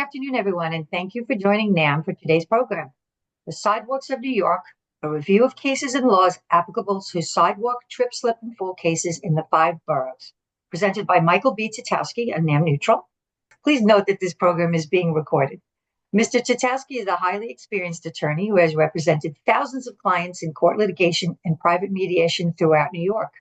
afternoon, everyone, and thank you for joining NAM for today's program. The Sidewalks of New York, a review of cases and laws applicable to sidewalk, trip, slip, and fall cases in the 5 boroughs. Presented by Michael B. Titowsky, a NAM neutral. Please note that this program is being recorded. Mr. Titowsky is a highly experienced attorney who has represented thousands of clients in court litigation and private mediation throughout New York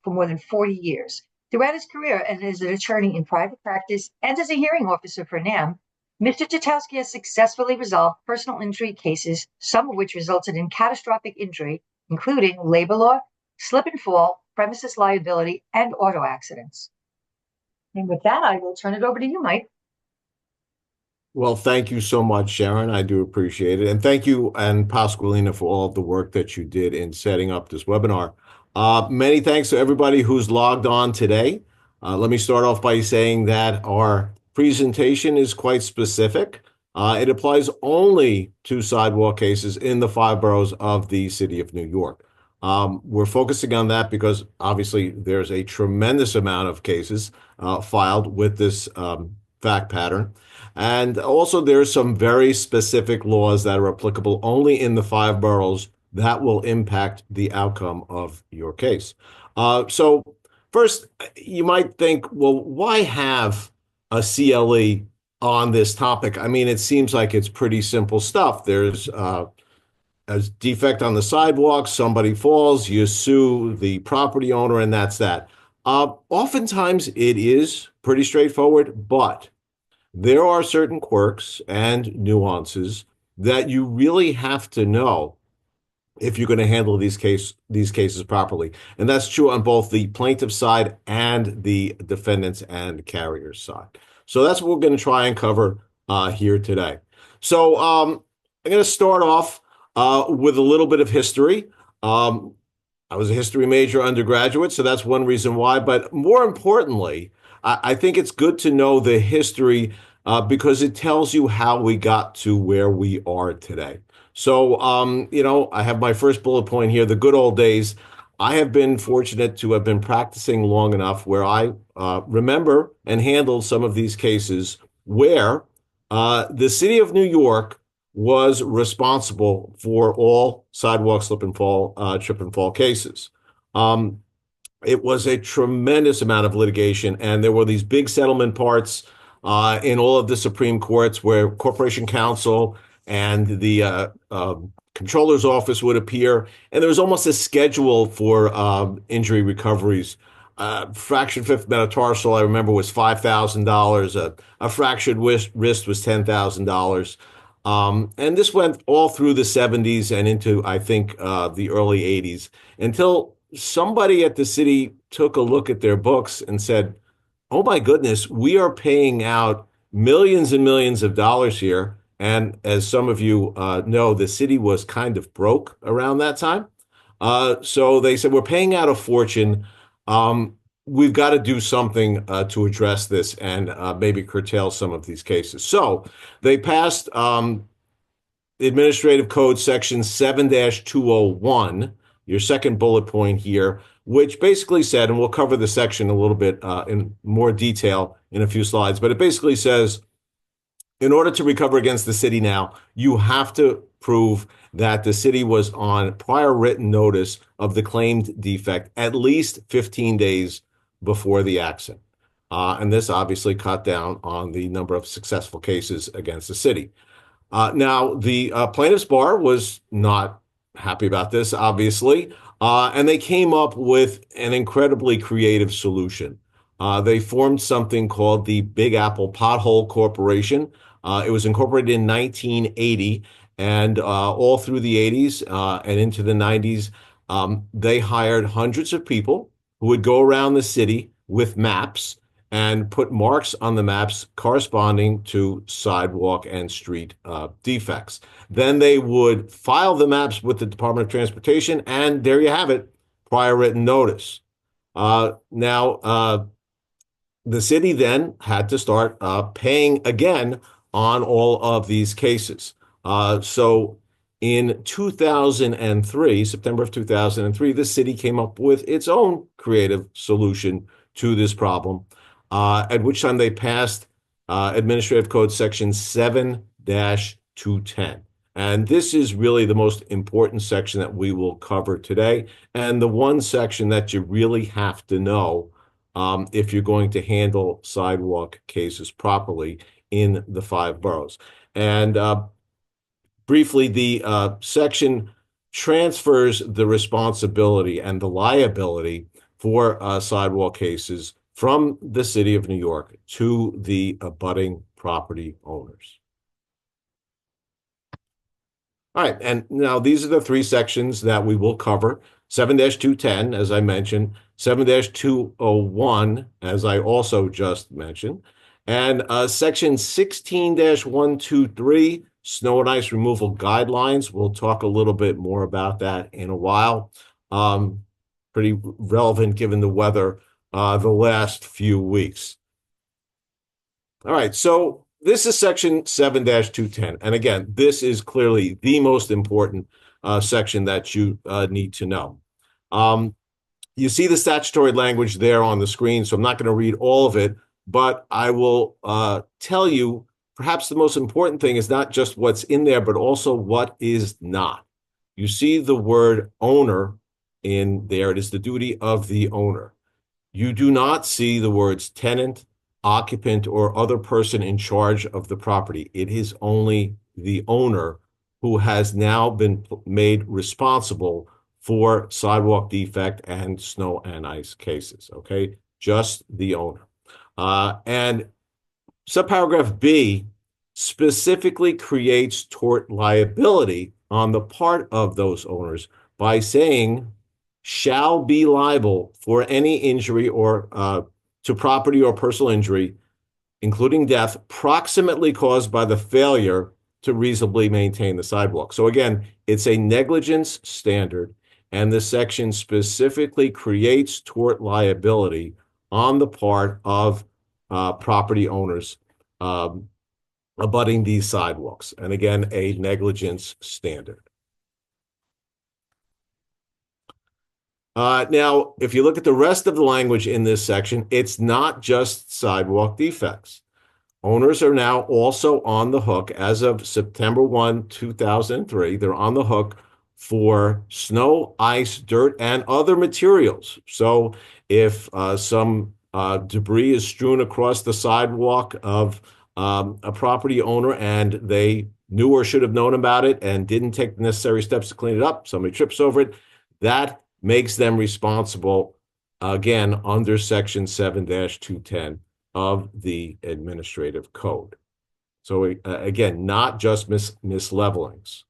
for more than 40 years. Throughout his career and as an attorney in private practice and as a hearing officer for NAM, Mr. Titowsky has successfully resolved personal injury cases, some of which resulted in catastrophic injury, including labor law, slip and fall, premises liability, and auto accidents. And with that, I will turn it over to you, Mike. Well, thank you so much, Sharon. I do appreciate it. And thank you and Pasqualina for all of the work that you did in setting up this webinar. Many thanks to everybody who's logged on today. Let me start off by saying that our presentation is quite specific. It applies only to sidewalk cases in the 5 boroughs of the city of New York. We're focusing on that because obviously there's a tremendous amount of cases filed with this fact pattern. And also there's some very specific laws that are applicable only in the 5 boroughs that will impact the outcome of your case. So first, you might think, well, why have a CLE on this topic? I mean, it seems like it's pretty simple stuff. There's a defect on the sidewalk, somebody falls, you sue the property owner, and that's that. Oftentimes it is pretty straightforward, but there are certain quirks and nuances that you really have to know if you're going to handle these cases properly. And that's true on both the plaintiff side and the defendants and carriers side. So that's what we're going to try and cover here today. So I'm going to start off with a little bit of history. I was a history major undergraduate, so that's one reason why. But more importantly, I think it's good to know the history because it tells you how we got to where we are today. So, I have my first bullet point here, the good old days. I have been fortunate to have been practicing long enough where I remember and handled some of these cases where the city of New York was responsible for all sidewalk slip and fall, trip and fall cases. It was a tremendous amount of litigation, and there were these big settlement parts in all of the Supreme Courts where Corporation Counsel and the Comptroller's Office would appear, and there was almost a schedule for injury recoveries. Fractured fifth metatarsal, I remember, was $5,000. A fractured wrist was $10,000. And this went all through the 70s and into, I think, the early 80s, until somebody at the city took a look at their books and said, oh my goodness, we are paying out millions and millions of dollars here. And as some of you know, the city was kind of broke around that time. So they said, we're paying out a fortune. We've got to do something to address this and maybe curtail some of these cases. So they passed Administrative Code Section 7-201, your second bullet point here, which basically said, and we'll cover the section a little bit in more detail in a few slides, but it basically says, in order to recover against the city now, you have to prove that the city was on prior written notice of the claimed defect at least 15 days before the accident. And this obviously cut down on the number of successful cases against the city. Now, the plaintiff's bar was not happy about this, obviously, and they came up with an incredibly creative solution. They formed something called the Big Apple Pothole Corporation. It was incorporated in 1980, and all through the 80s and into the 90s, they hired hundreds of people who would go around the city with maps and put marks on the maps corresponding to sidewalk and street defects. Then they would file the maps with the Department of Transportation, and there you have it, prior written notice. Now, the city then had to start paying again on all of these cases. So in 2003, September of 2003, the city came up with its own creative solution to this problem, at which time they passed Administrative Code Section 7-210. And this is really the most important section that we will cover today, and the one section that you really have to know if you're going to handle sidewalk cases properly in the 5 boroughs. And briefly, the section transfers the responsibility and the liability for sidewalk cases from the city of New York to the abutting property owners. All right, and now these are the 3 sections that we will cover. 7-210, as I mentioned, 7-201, as I also just mentioned, and section 16-123, snow and ice removal guidelines. We'll talk a little bit more about that in a while. Pretty relevant given the weather the last few weeks. All right, so this is section 7-210. And again, this is clearly the most important section that you need to know. You see the statutory language there on the screen, so I'm not going to read all of it, but I will tell you perhaps the most important thing is not just what's in there, but also what is not. You see the word owner in there. It is the duty of the owner. You do not see the words tenant, occupant, or other person in charge of the property. It is only the owner who has now been made responsible for sidewalk defect and snow and ice cases, okay? Just the owner. And subparagraph B specifically creates tort liability on the part of those owners by saying shall be liable for any injury or to property or personal injury, including death, proximately caused by the failure to reasonably maintain the sidewalk. So again, it's a negligence standard, and this section specifically creates tort liability on the part of property owners abutting these sidewalks. And again, a negligence standard. Now, if you look at the rest of the language in this section, it's not just sidewalk defects. Owners are now also on the hook as of September 1, 2003. They're on the hook for snow, ice, dirt, and other materials. So if some debris is strewn across the sidewalk of a property owner and they knew or should have known about it and didn't take the necessary steps to clean it up, somebody trips over it, that makes them responsible, again, under section 7-210 of the administrative code. So again, not just mislevelings.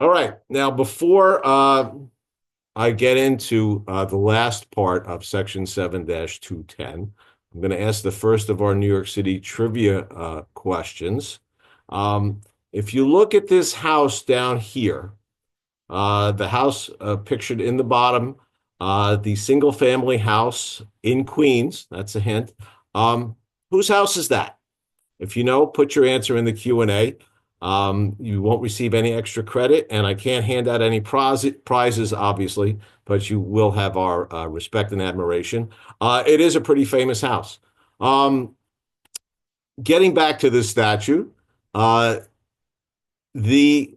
All right, now before I get into the last part of section 7-210, I'm going to ask the first of our New York City trivia questions. If you look at this house down here, the house pictured in the bottom, the single-family house in Queens, that's a hint. Whose house is that? If you know, put your answer in the Q&A. You won't receive any extra credit, and I can't hand out any prizes, obviously, but you will have our respect and admiration. It is a pretty famous house. Getting back to this statute, the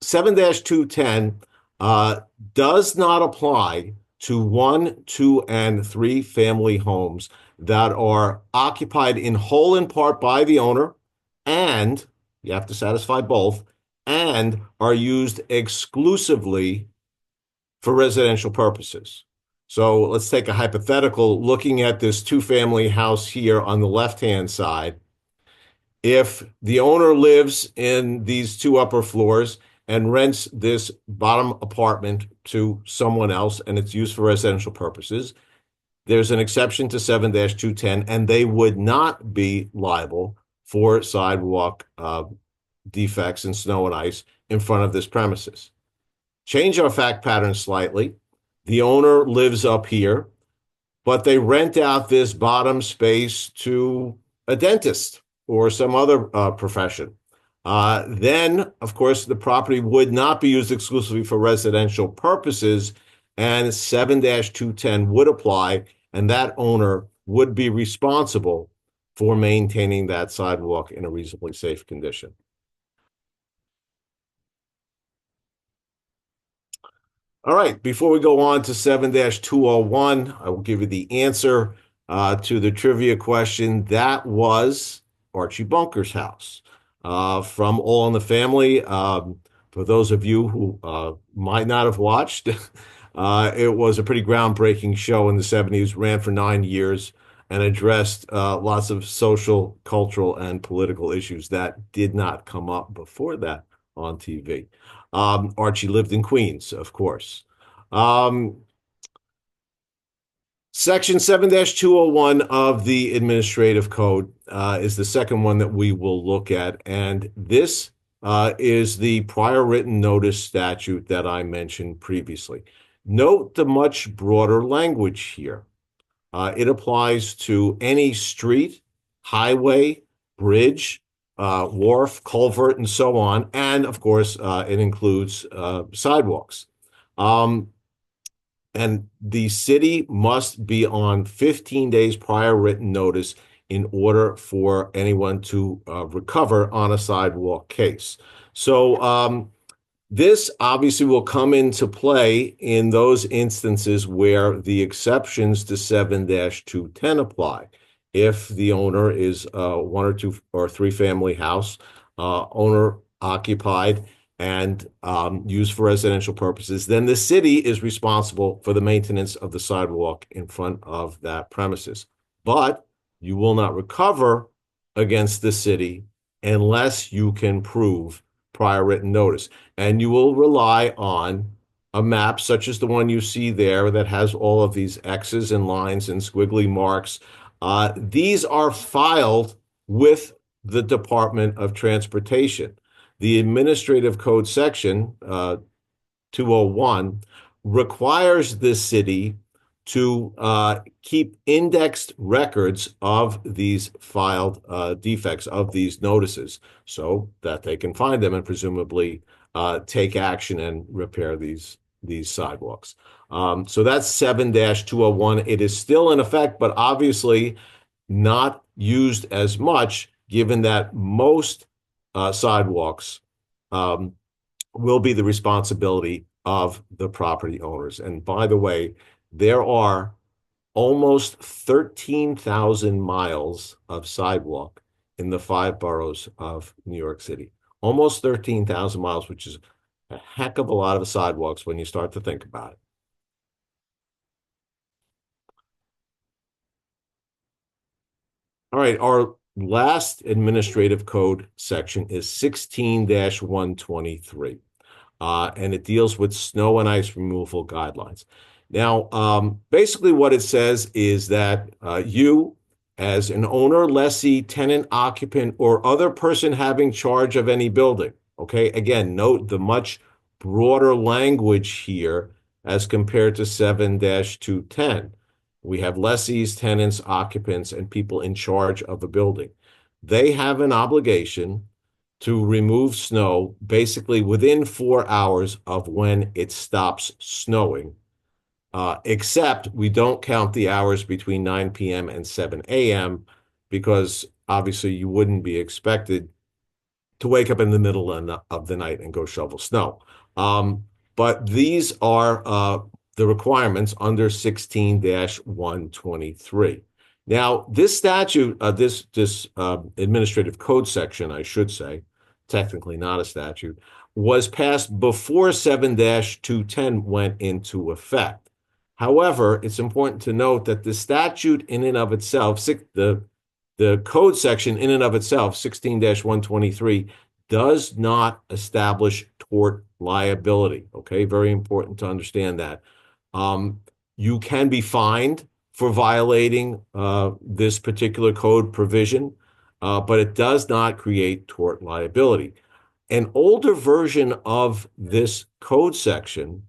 7-210 does not apply to 1, 2, and 3 family homes that are occupied in whole and part by the owner, and you have to satisfy both, and are used exclusively for residential purposes. So let's take a hypothetical looking at this 2-family house here on the left-hand side. If the owner lives in these 2 upper floors and rents this bottom apartment to someone else and it's used for residential purposes, there's an exception to 7-210, and they would not be liable for sidewalk defects in snow and ice in front of this premises. Change our fact pattern slightly. The owner lives up here, but they rent out this bottom space to a dentist or some other profession. Then, of course, the property would not be used exclusively for residential purposes, and 7-210 would apply, and that owner would be responsible for maintaining that sidewalk in a reasonably safe condition. All right, before we go on to 7-201, I will give you the answer to the trivia question. That was Archie Bunker's house from All in the Family. For those of you who might not have watched, it was a pretty groundbreaking show in the 70s, ran for 9 years, and addressed lots of social, cultural, and political issues that did not come up before that on TV. Archie lived in Queens, of course. Section 7-201 of the Administrative Code is the second one that we will look at, and this is the prior written notice statute that I mentioned previously. Note the much broader language here. It applies to any street, highway, bridge, wharf, culvert, and so on. And of course, it includes sidewalks. And the city must be on 15 days prior written notice in order for anyone to recover on a sidewalk case. So this obviously will come into play in those instances where the exceptions to 7-210 apply. If the owner is a 1 or 2 or 3 family house, owner occupied, and used for residential purposes, then the city is responsible for the maintenance of the sidewalk in front of that premises. But you will not recover against the city unless you can prove prior written notice. And you will rely on a map such as the one you see there that has all of these X's and lines and squiggly marks. These are filed with the Department of Transportation. The Administrative Code section 201 requires the city to keep indexed records of these filed defects, of these notices, so that they can find them and presumably take action and repair these sidewalks. So that's 7-201. It is still in effect, but obviously not used as much, given that most sidewalks will be the responsibility of the property owners. And by the way, there are almost 13,000 miles of sidewalk in the 5 boroughs of New York City. Almost 13,000 miles, which is a heck of a lot of sidewalks when you start to think about it. All right, our last administrative code section is 16-123, and it deals with snow and ice removal guidelines. Now, basically what it says is that you, as an owner, lessee, tenant, occupant, or other person having charge of any building, okay, again, note the much broader language here as compared to 7-210. We have lessees, tenants, occupants, and people in charge of a building. They have an obligation to remove snow basically within 4 hours of when it stops snowing, except we don't count the hours between 9 p.m. and 7 a.m. because obviously you wouldn't be expected to wake up in the middle of the night and go shovel snow. But these are the requirements under 16-123. Now, this statute, this administrative code section, I should say, technically not a statute, was passed before 7-210 went into effect. However, it's important to note that the statute in and of itself, the code section in and of itself, 16-123, does not establish tort liability. Okay, very important to understand that. You can be fined for violating this particular code provision, but it does not create tort liability. An older version of this code section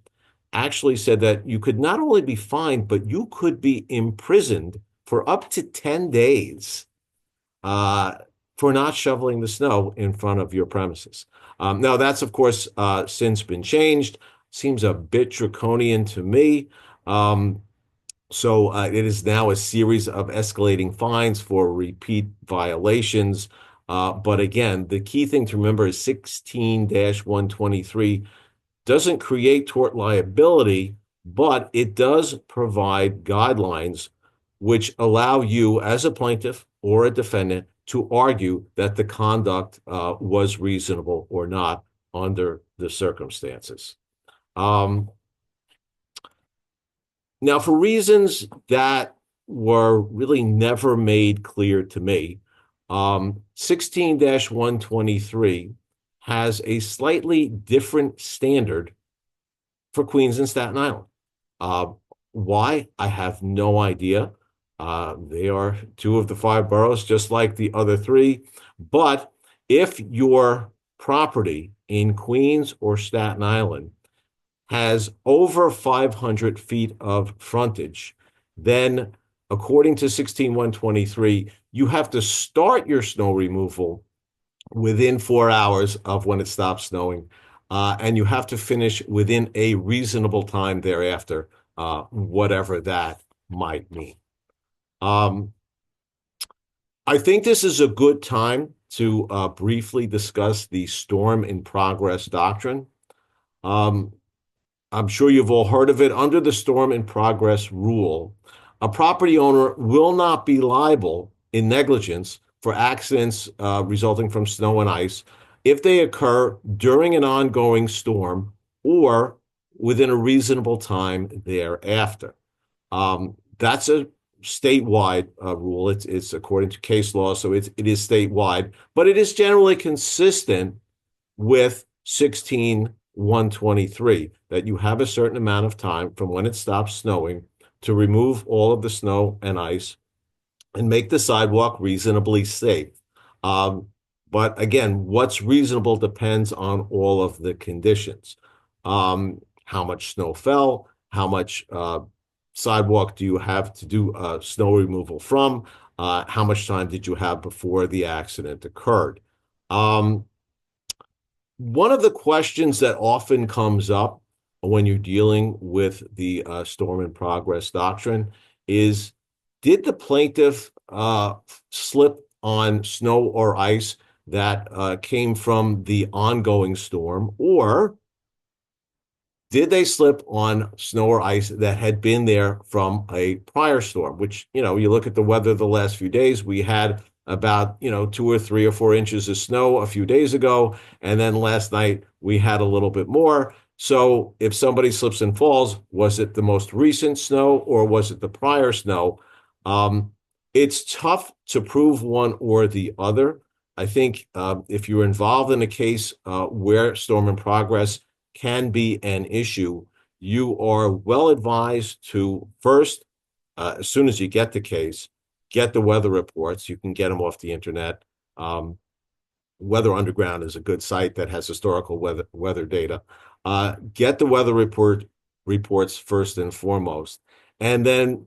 actually said that you could not only be fined, but you could be imprisoned for up to 10 days for not shoveling the snow in front of your premises. Now, that's, of course, since been changed. seems a bit draconian to me. So it is now a series of escalating fines for repeat violations. But again, the key thing to remember is 16-123 doesn't create tort liability, but it does provide guidelines which allow you as a plaintiff or a defendant to argue that the conduct was reasonable or not under the circumstances. Now, for reasons that were really never made clear to me, 16-123 has a slightly different standard for Queens and Staten Island. Why? I have no idea. They are two of the five boroughs, just like the other three. But if your property in Queens or Staten Island has over 500 feet of frontage, then according to 16-123, you have to start your snow removal within 4 hours of when it stops snowing, and you have to finish within a reasonable time thereafter, whatever that might mean. I think this is a good time to briefly discuss the storm in progress doctrine. I'm sure you've all heard of it. Under the storm in progress rule, a property owner will not be liable in negligence for accidents resulting from snow and ice if they occur during an ongoing storm or within a reasonable time thereafter. That's a statewide rule. It's according to case law, so it is statewide, but it is generally consistent with 16-123, that you have a certain amount of time from when it stops snowing to remove all of the snow and ice and make the sidewalk reasonably safe. But again, what's reasonable depends on all of the conditions. How much snow fell, how much sidewalk do you have to do snow removal from, how much time did you have before the accident occurred. One of the questions that often comes up when you're dealing with the storm in progress doctrine is, did the plaintiff slip on snow or ice that came from the ongoing storm, or did they slip on snow or ice that had been there from a prior storm? Which, you look at the weather the last few days, we had about 2 or 3 or 4 inches of snow a few days ago, and then last night we had a little bit more. So if somebody slips and falls, was it the most recent snow or was it the prior snow? It's tough to prove one or the other. I think if you're involved in a case where storm in progress can be an issue, you are well advised to first, as soon as you get the case, get the weather reports. You can get them off the internet. Weather Underground is a good site that has historical weather data. Get the weather reports first and foremost, and then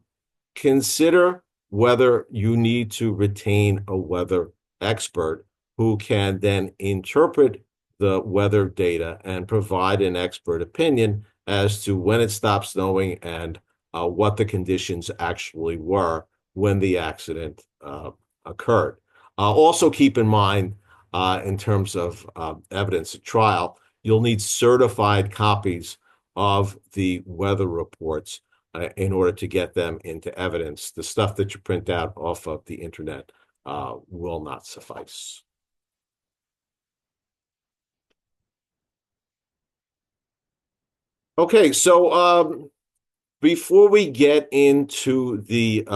consider whether you need to retain a weather expert who can then interpret the weather data and provide an expert opinion as to when it stopped snowing and what the conditions actually were when the accident occurred. Also keep in mind, in terms of evidence at trial, you'll need certified copies of the weather reports in order to get them into evidence. The stuff that you print out off of the internet will not suffice. Okay, so before we get into the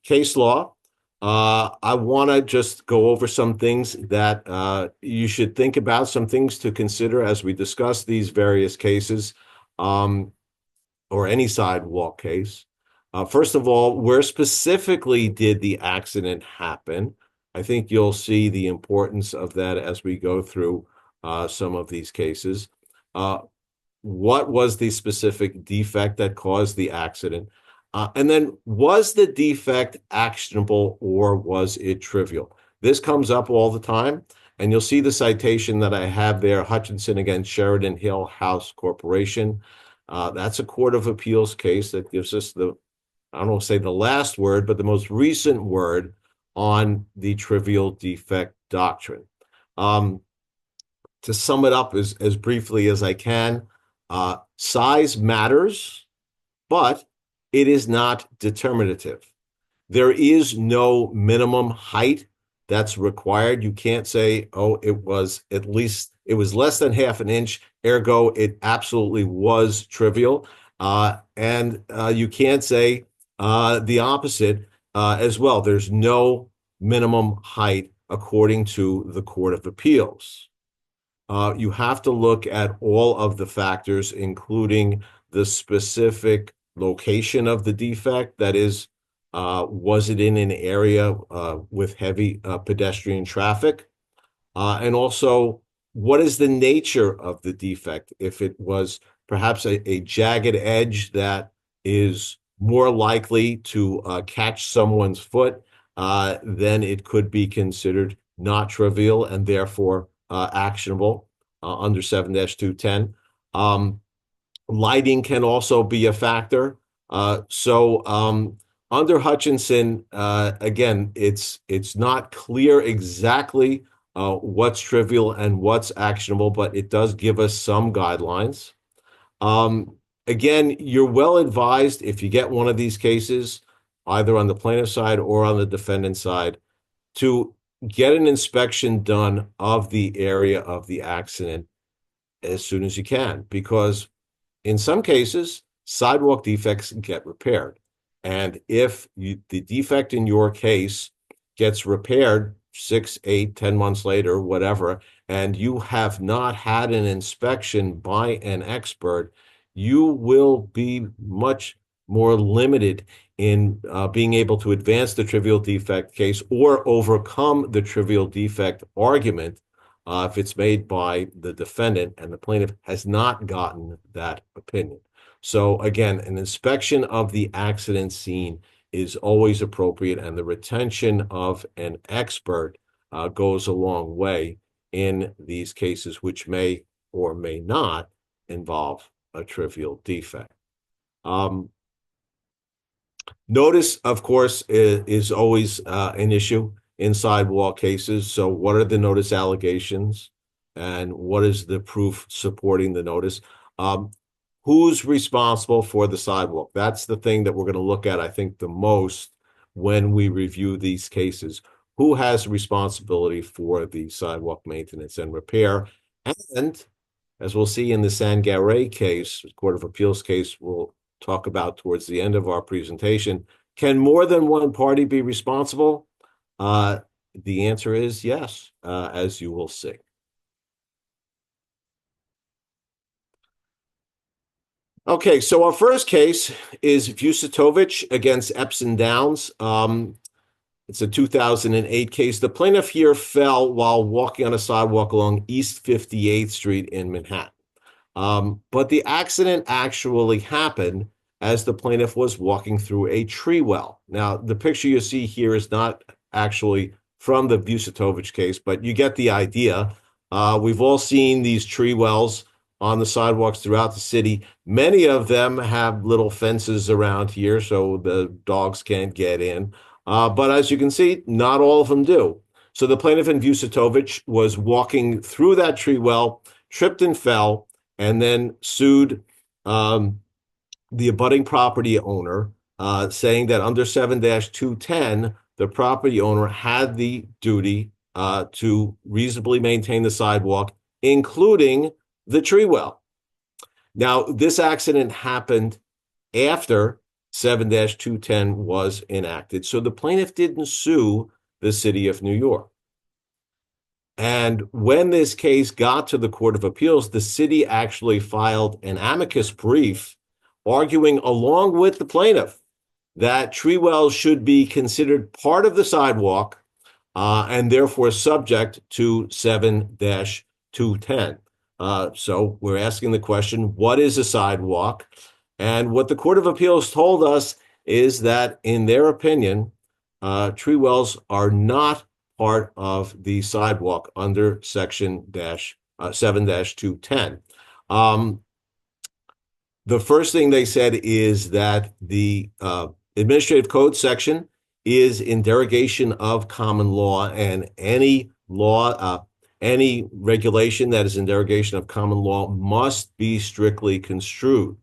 case law, I want to just go over some things that you should think about, some things to consider as we discuss these various cases, or any sidewalk case. First of all, where specifically did the accident happen? I think you'll see the importance of that as we go through some of these cases. What was the specific defect that caused the accident? And then, was the defect actionable or was it trivial? This comes up all the time, And you'll see the citation that I have there, Hutchinson against Sheridan Hill House Corporation. That's a Court of Appeals case that gives us I don't want to say the last word, but the most recent word on the trivial defect doctrine. To sum it up as briefly as I can, size matters, but it is not determinative. There is no minimum height that's required. You can't say, oh, it was less than half an inch, ergo it absolutely was trivial. And you can't say the opposite as well. There's no minimum height according to the Court of Appeals. You have to look at all of the factors, including the specific location of the defect. That is, was it in an area with heavy pedestrian traffic? And also, what is the nature of the defect? If it was perhaps a jagged edge that is more likely to catch someone's foot, then it could be considered not trivial and therefore actionable under 7-210. Lighting can also be a factor. Under Hutchinson, again, it's not clear exactly what's trivial and what's actionable, but it does give us some guidelines. Again, you're well advised if you get one of these cases, either on the plaintiff side or on the defendant side, to get an inspection done of the area of the accident as soon as you can, because in some cases, sidewalk defects get repaired. And if the defect in your case gets repaired 6, 8, 10 months later, whatever, and you have not had an inspection by an expert, you will be much more limited in being able to advance the trivial defect case or overcome the trivial defect argument if it's made by the defendant and the plaintiff has not gotten that opinion. So again, an inspection of the accident scene is always appropriate, and the retention of an expert goes a long way in these cases, which may or may not involve a trivial defect. Notice, of course, is always an issue in sidewalk cases. So what are the notice allegations and what is the proof supporting the notice? Who's responsible for the sidewalk? That's the thing that we're going to look at, I think, the most when we review these cases. Who has responsibility for the sidewalk maintenance and repair? And as we'll see in the Sangaré case, Court of Appeals case, we'll talk about towards the end of our presentation, can more than one party be responsible? The answer is yes, as you will see. Okay, so our first case is Vucetovich against Epsom Downs. It's a 2008 case. The plaintiff here fell while walking on a sidewalk along East 58th Street in Manhattan. But the accident actually happened as the plaintiff was walking through a tree well. Now, the picture you see here is not actually from the Vucetovich case, but you get the idea. We've all seen these tree wells on the sidewalks throughout the city. Many of them have little fences around here so the dogs can't get in. But as you can see, not all of them do. So the plaintiff in Vucetovich was walking through that tree well, tripped and fell, and then sued the abutting property owner, saying that under 7-210, the property owner had the duty to reasonably maintain the sidewalk, including the tree well. Now, this accident happened after 7-210 was enacted, so the plaintiff didn't sue the city of New York. And when this case got to the Court of Appeals, the city actually filed an amicus brief arguing along with the plaintiff that tree wells should be considered part of the sidewalk and therefore subject to 7-210. So we're asking the question, what is a sidewalk? And what the Court of Appeals told us is that, in their opinion, tree wells are not part of the sidewalk under section 7-210. The first thing they said is that the administrative code section is in derogation of common law, and any law, any regulation that is in derogation of common law must be strictly construed.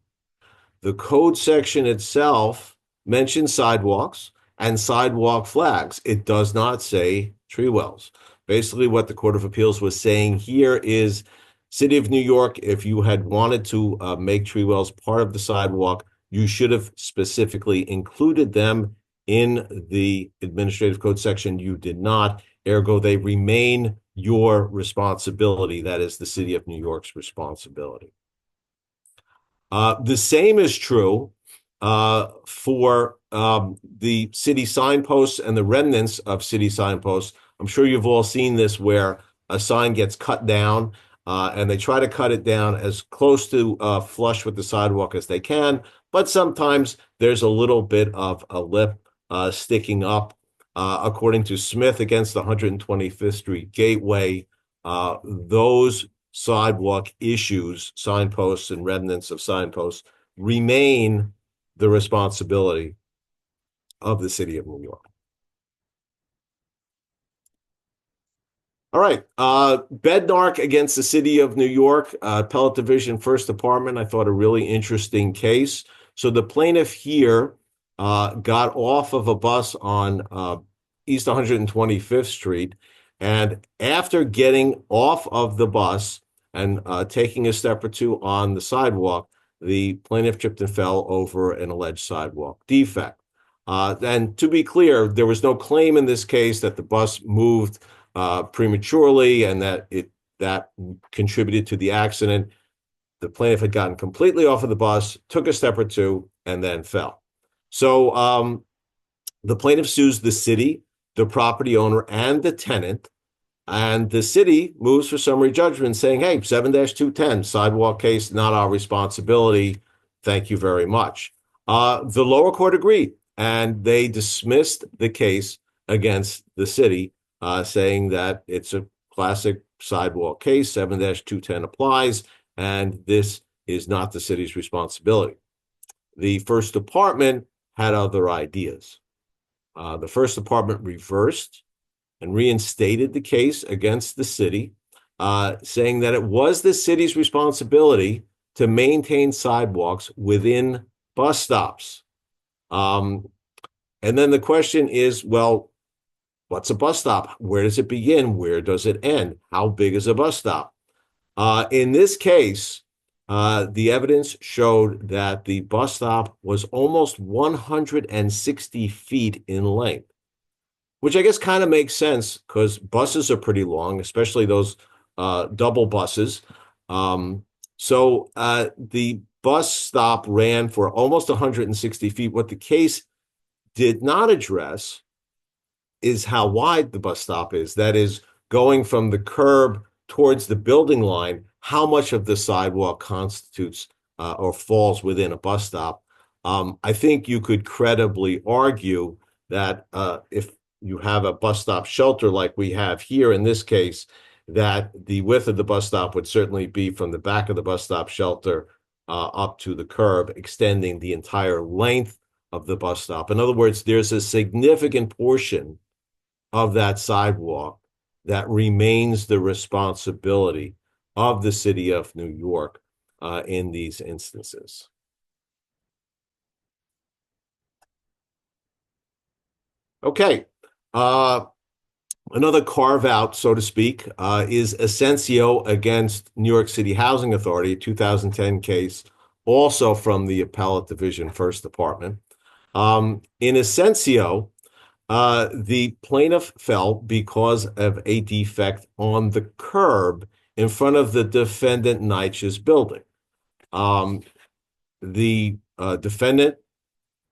The code section itself mentions sidewalks and sidewalk flags. It does not say tree wells. Basically, what the Court of Appeals was saying here is, City of New York, if you had wanted to make tree wells part of the sidewalk, you should have specifically included them in the administrative code section. You did not. Ergo, they remain your responsibility. That is the City of New York's responsibility. The same is true for the city signposts and the remnants of city signposts. I'm sure you've all seen this, where a sign gets cut down and they try to cut it down as close to flush with the sidewalk as they can, but sometimes there's a little bit of a lip sticking up. According to Smith against the 125th Street Gateway, those sidewalk issues, signposts and remnants of signposts, remain the responsibility of the City of New York. All right, Bednark against the City of New York, Appellate Division, First Department. I thought a really interesting case. So the plaintiff here got off of a bus on East 125th Street, and after getting off of the bus and taking a step or two on the sidewalk, the plaintiff tripped and fell over an alleged sidewalk defect. And to be clear, there was no claim in this case that the bus moved prematurely and that contributed to the accident. The plaintiff had gotten completely off of the bus, took a step or two, and then fell. So the plaintiff sues the city, the property owner, and the tenant. And the city moves for summary judgment saying, hey, 7-210, sidewalk case, not our responsibility. Thank you very much. The lower court agreed, and they dismissed the case against the city, saying that it's a classic sidewalk case, 7-210 applies, and this is not the city's responsibility. The First Department had other ideas. The First Department reversed and reinstated the case against the city, saying that it was the city's responsibility to maintain sidewalks within bus stops. And then the question is, well, what's a bus stop? Where does it begin? Where does it end? How big is a bus stop? In this case, the evidence showed that the bus stop was almost 160 feet in length, which I guess kind of makes sense because buses are pretty long, especially those double buses. So the bus stop ran for almost 160 feet. What the case did not address is how wide the bus stop is. That is, going from the curb towards the building line, how much of the sidewalk constitutes or falls within a bus stop. I think you could credibly argue that if you have a bus stop shelter like we have here in this case, that the width of the bus stop would certainly be from the back of the bus stop shelter up to the curb, extending the entire length of the bus stop. In other words, there's a significant portion of that sidewalk that remains the responsibility of the City of New York in these instances. Okay. Another carve out, so to speak, is Asensio against New York City Housing Authority, a 2010 case, also from the Appellate Division, First Department. In Asensio, the plaintiff fell because of a defect on the curb in front of the defendant Neitsch's building. The defendant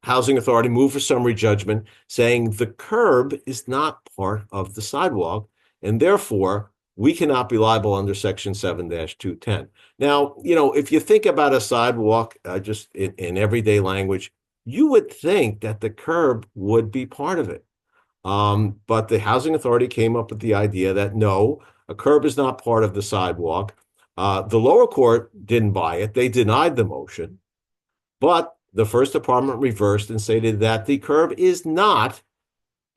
Housing Authority moved for summary judgment, saying the curb is not part of the sidewalk, and therefore we cannot be liable under Section 7-210. Now, if you think about a sidewalk just in everyday language, you would think that the curb would be part of it. But the housing authority came up with the idea that no, a curb is not part of the sidewalk. The lower court didn't buy it. They denied the motion, but the first department reversed and stated that the curb is not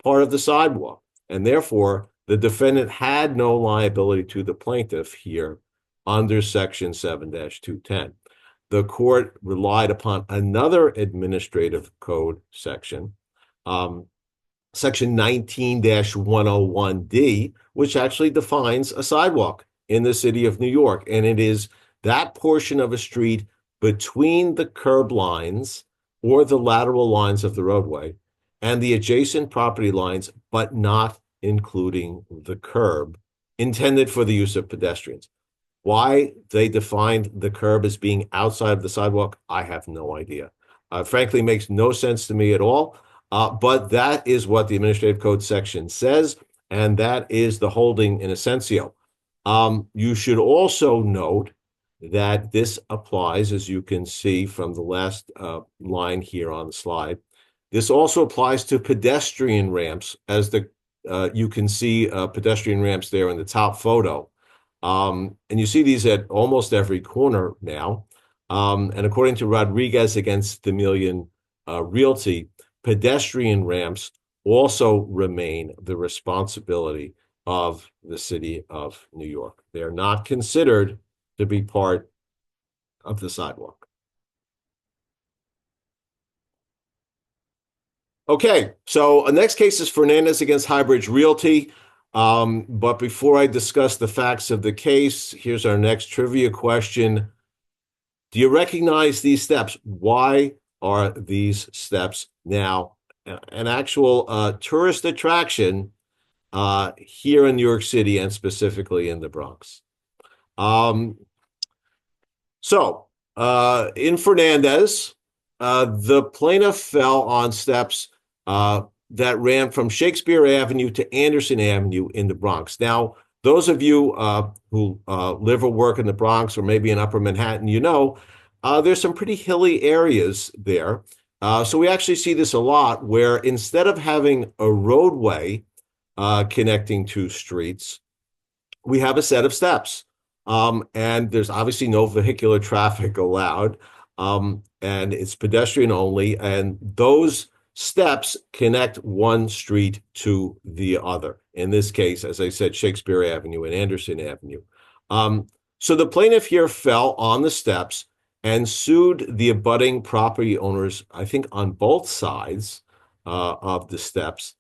part of the sidewalk, and therefore the defendant had no liability to the plaintiff here under Section 7-210. The court relied upon another administrative code section, Section 19-101D, which actually defines a sidewalk in the city of New York. And it is that portion of a street between the curb lines or the lateral lines of the roadway and the adjacent property lines, but not including the curb, intended for the use of pedestrians. Why they defined the curb as being outside of the sidewalk, I have no idea. Frankly, makes no sense to me at all. But that is what the Administrative Code section says, and that is the holding in essentio. You should also note that this applies, as you can see from the last line here on the slide. This also applies to pedestrian ramps, as you can see pedestrian ramps there in the top photo. And you see these at almost every corner now. And according to Rodriguez against Themelian Realty, pedestrian ramps also remain the responsibility of the city of New York. They are not considered to be part of the sidewalk. Okay, so the next case is Fernandez against Highbridge Realty. But before I discuss the facts of the case, here's our next trivia question. Do you recognize these steps? Why are these steps now an actual tourist attraction here in New York City and specifically in the Bronx? In Fernandez, the plaintiff fell on steps that ran from Shakespeare Avenue to Anderson Avenue in the Bronx. Now, those of you who live or work in the Bronx or maybe in Upper Manhattan, there's some pretty hilly areas there. So we actually see this a lot where instead of having a roadway connecting two streets, we have a set of steps. And there's obviously no vehicular traffic allowed. And it's pedestrian only. And those steps connect one street to the other. In this case, as I said, Shakespeare Avenue and Anderson Avenue. So the plaintiff here fell on the steps and sued the abutting property owners, I think on both sides of the steps,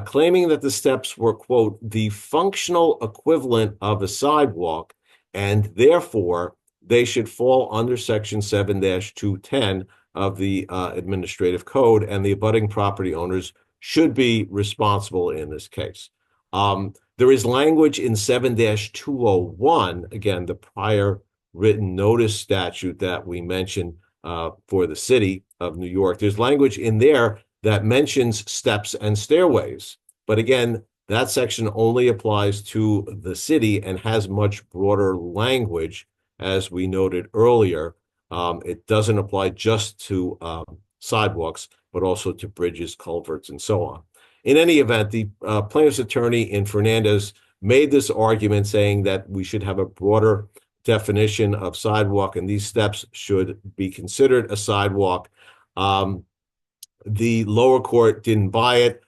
claiming that the steps were, quote, the functional equivalent of a sidewalk, and therefore they should fall under Section 7-210 of the Administrative Code, and the abutting property owners should be responsible in this case. There is language in 7-201, again, the prior written notice statute that we mentioned for the city of New York. There's language in there that mentions steps and stairways. But again, that section only applies to the city and has much broader language, as we noted earlier. It doesn't apply just to sidewalks, but also to bridges, culverts, and so on. In any event, the plaintiff's attorney in Fernandez made this argument saying that we should have a broader definition of sidewalk, and these steps should be considered a sidewalk. The lower court didn't buy it,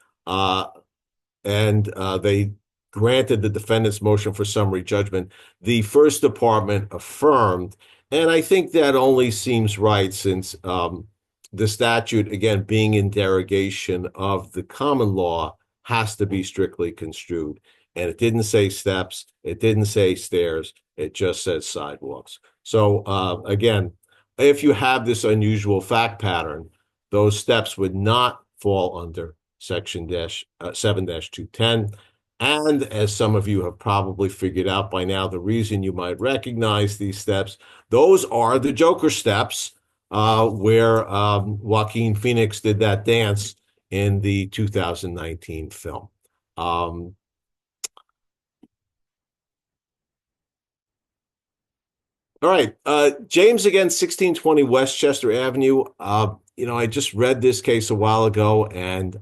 and they granted the defendant's motion for summary judgment. The first department affirmed, and I think that only seems right since the statute, again, being in derogation of the common law, has to be strictly construed. And it didn't say steps, it didn't say stairs, it just says sidewalks. So again, if you have this unusual fact pattern, those steps would not fall under Section 7-210. And as some of you have probably figured out by now, the reason you might recognize these steps, those are the Joker steps where Joaquin Phoenix did that dance in the 2019 film. All right, James against 1620 Westchester Avenue. I just read this case a while ago, and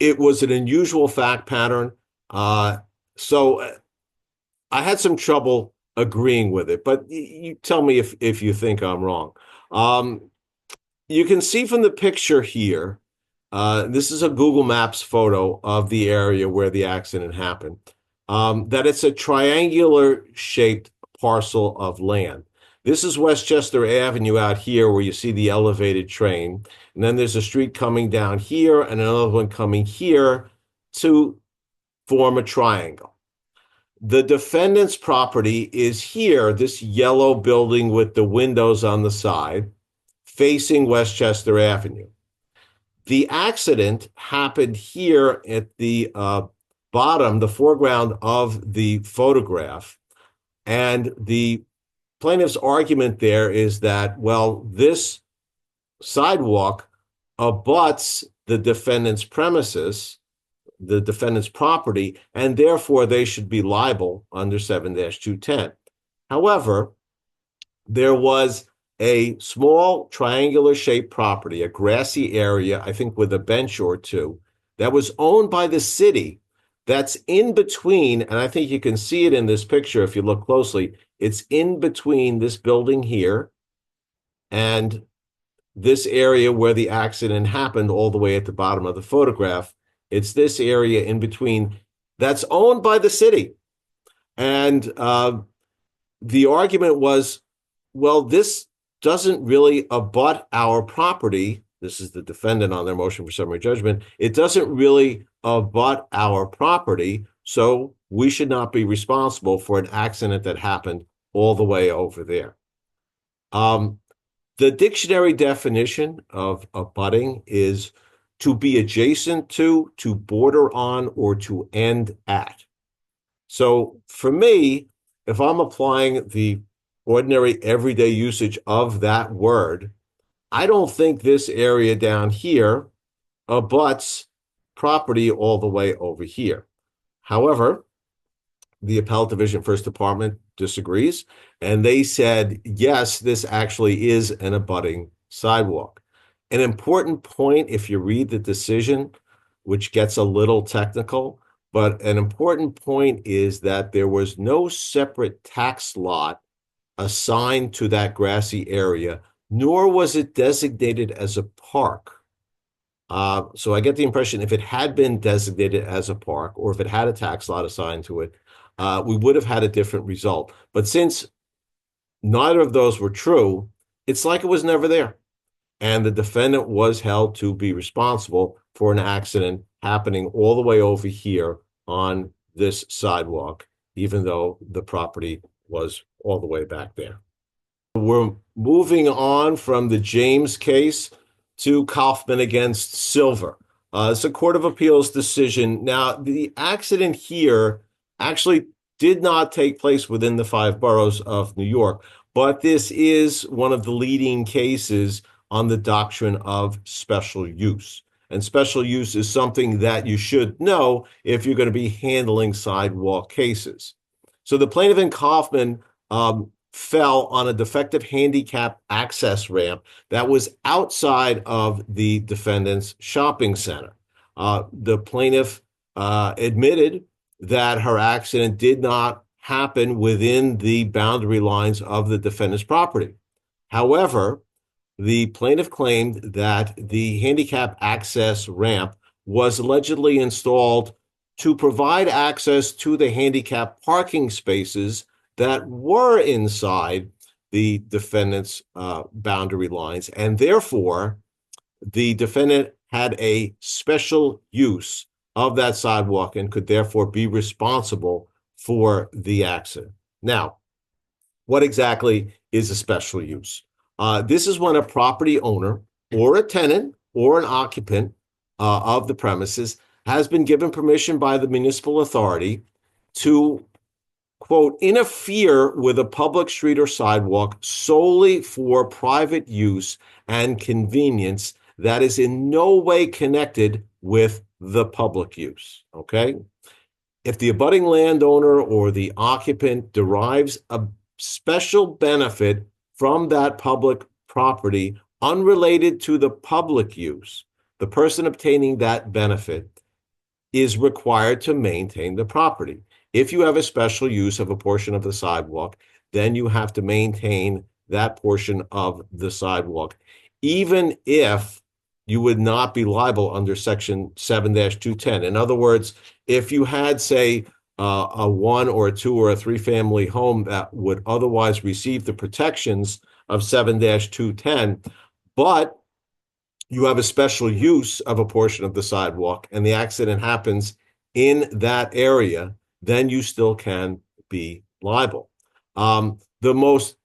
it was an unusual fact pattern. So I had some trouble agreeing with it, but you tell me if you think I'm wrong. Um, you can see from the picture here, this is a Google Maps photo of the area where the accident happened, that it's a triangular shaped parcel of land. This is Westchester Avenue out here where you see the elevated train. And then there's a street coming down here and another one coming here to form a triangle. The defendant's property is here, this yellow building with the windows on the side, facing Westchester Avenue. The accident happened here at the bottom, the foreground of the photograph. And the plaintiff's argument there is that, well, this sidewalk abuts the defendant's premises, the defendant's property, and therefore they should be liable under 7-210. However, there was a small triangular shaped property, a grassy area, I think with a bench or two, that was owned by the city. That's in between, and I think you can see it in this picture if you look closely. It's in between this building here and this area where the accident happened all the way at the bottom of the photograph. It's this area in between that's owned by the city. And the argument was, well, this doesn't really abut our property. This is the defendant on their motion for summary judgment. It doesn't really abut our property, so we should not be responsible for an accident that happened all the way over there. The dictionary definition of abutting is to be adjacent to border on, or to end at. So for me, if I'm applying the ordinary everyday usage of that word, I don't think this area down here abuts property all the way over here. However, the Appellate Division First Department disagrees, and they said, yes, this actually is an abutting sidewalk. An important point, if you read the decision, which gets a little technical, but an important point is that there was no separate tax lot assigned to that grassy area, nor was it designated as a park. So I get the impression if it had been designated as a park, or if it had a tax lot assigned to it, we would have had a different result. But since neither of those were true, it's like it was never there. And the defendant was held to be responsible for an accident happening all the way over here on this sidewalk, even though the property was all the way back there. We're moving on from the James case to Kaufman against Silver. It's a Court of Appeals decision. Now, the accident here actually did not take place within the 5 boroughs of New York, but this is one of the leading cases on the doctrine of special use. And special use is something that you should know if you're going to be handling sidewalk cases. So the plaintiff in Kaufman fell on a defective handicap access ramp that was outside of the defendant's shopping center. The plaintiff admitted that her accident did not happen within the boundary lines of the defendant's property. However, the plaintiff claimed that the handicap access ramp was allegedly installed to provide access to the handicap parking spaces that were inside the defendant's boundary lines, and therefore the defendant had a special use of that sidewalk and could therefore be responsible for the accident. Now, what exactly is a special use? This is when a property owner or a tenant or an occupant of the premises has been given permission by the municipal authority to, quote, interfere with a public street or sidewalk solely for private use and convenience that is in no way connected with the public use, okay? If the abutting landowner or the occupant derives a special benefit from that public property unrelated to the public use, the person obtaining that benefit is required to maintain the property. If you have a special use of a portion of the sidewalk, then you have to maintain that portion of the sidewalk, even if you would not be liable under section 7-210. In other words, if you had, say, a one or a two or a three family home that would otherwise receive the protections of 7-210, but you have a special use of a portion of the sidewalk and the accident happens in that area, then you still can be liable. The most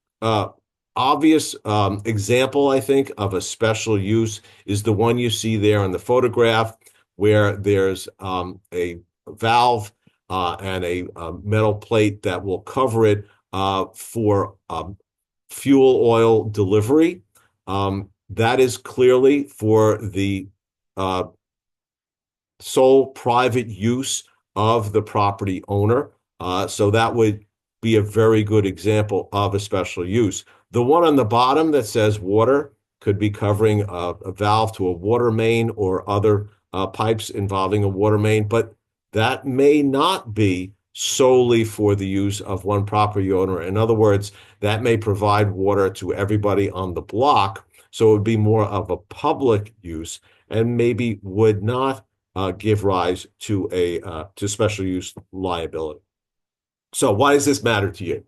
obvious example, I think, of a special use is the one you see there in the photograph, where there's a valve and a metal plate that will cover it for fuel oil delivery. That is clearly for the sole private use of the property owner. So that would be a very good example of a special use. The one on the bottom that says water could be covering a valve to a water main or other pipes involving a water main, but that may not be solely for the use of one property owner. In other words, that may provide water to everybody on the block. So it would be more of a public use and maybe would not give rise to to special use liability. So why does this matter to you?